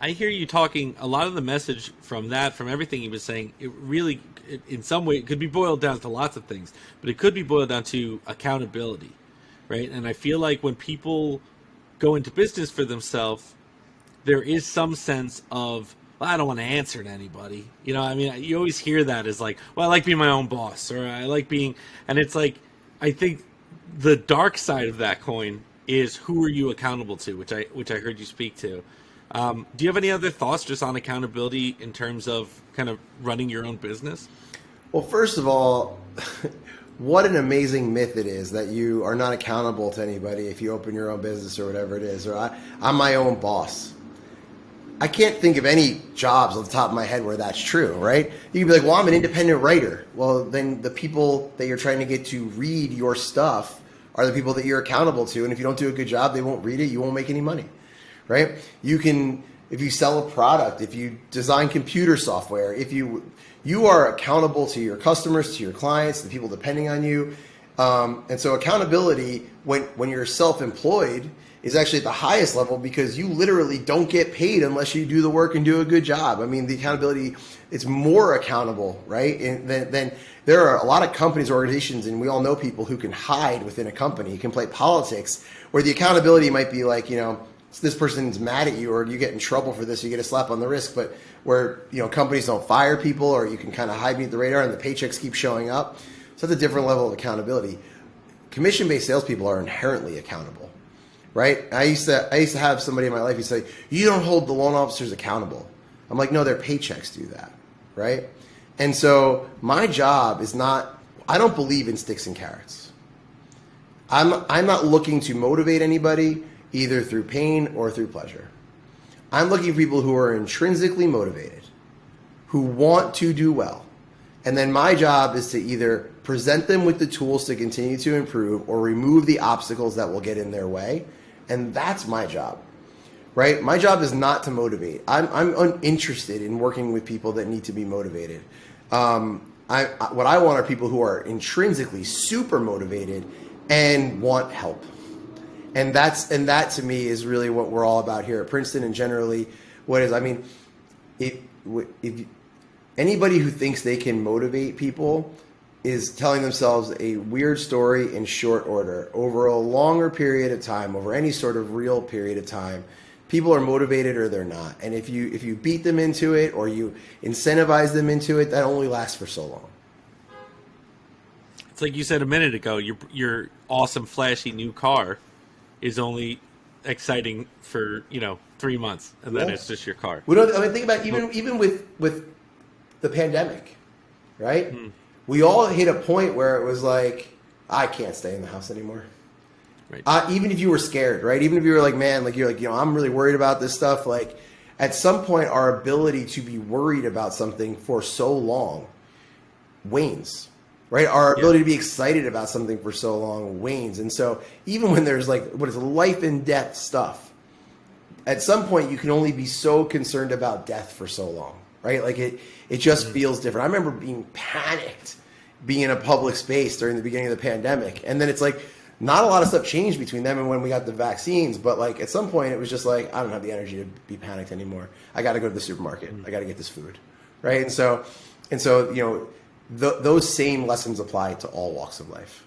I hear you talking a lot of the message from that, from everything you've been saying. It really, in some way, it could be boiled down to lots of things, but it could be boiled down to accountability, right? And I feel like when people go into business for themselves, there is some sense of, well, I don't want to answer to anybody. You know, I mean, you always hear that as like, well, I like being my own boss, or I like being, and it's like, I think the dark side of that coin is who are you accountable to, which I heard you speak to. Do you have any other thoughts just on accountability in terms of kind of running your own business? Well, first of all, what an amazing myth it is that you are not accountable to anybody if you open your own business or whatever it is, or I'm my own boss. I can't think of any jobs off the top of my head where that's true, right? You can be like, well, I'm an independent writer. Well, then the people that you're trying to get to read your stuff are the people that you're accountable to. And if you don't do a good job, they won't read it. You won't make any money, right? You can, if you sell a product, if you design computer software, if you are accountable to your customers, to your clients, the people depending on you. And so accountability when you're self-employed is actually at the highest level because you literally don't get paid unless you do the work and do a good job. I mean, the accountability, it's more accountable, right? And then there are a lot of companies, organizations, and we all know people who can hide within a company, you can play politics, where the accountability might be like, you know, this person's mad at you or you get in trouble for this, you get a slap on the wrist, but where, you know, companies don't fire people or you can kind of hide beneath the radar and the paychecks keep showing up. So that's a different level of accountability. Commission-based salespeople are inherently accountable, right? I used to have somebody in my life who say, you don't hold the loan officers accountable. I'm like, no, their paychecks do that, right? And so my job is not, I don't believe in sticks and carrots. I'm not looking to motivate anybody either through pain or through pleasure. I'm looking for people who are intrinsically motivated, who want to do well. And then my job is to either present them with the tools to continue to improve or remove the obstacles that will get in their way. And that's my job, right? My job is not to motivate. I'm uninterested in working with people that need to be motivated. What I want are people who are intrinsically super motivated and want help. And that to me is really what we're all about here at Princeton and generally what is, I mean, if anybody who thinks they can motivate people is telling themselves a weird story in short order. Over a longer period of time, over any sort of real period of time, people are motivated or they're not. And if you beat them into it or you incentivize them into it, that only lasts for so long. It's like you said a minute ago, your awesome, flashy new car is only exciting for, 3 months, and then it's just your car. Think about even with the pandemic, right? Mm. We all hit a point where it was like, I can't stay in the house anymore. Right. Even if you were scared, right? Even if you were like, man, like you're like, I'm really worried about this stuff. Like, at some point, our ability to be worried about something for so long wanes, right? Our ability to be excited about something for so long wanes. And so even when there's like, what is life and death stuff, at some point you can only be so concerned about death for so long, right? Like it just feels different. I remember being panicked being in a public space during the beginning of the pandemic. And then it's like, not a lot of stuff changed between them and when we got the vaccines, but like at some point it was just like, I don't have the energy to be panicked anymore. I got to go to the supermarket. I got to get this food, right? And so those same lessons apply to all walks of life.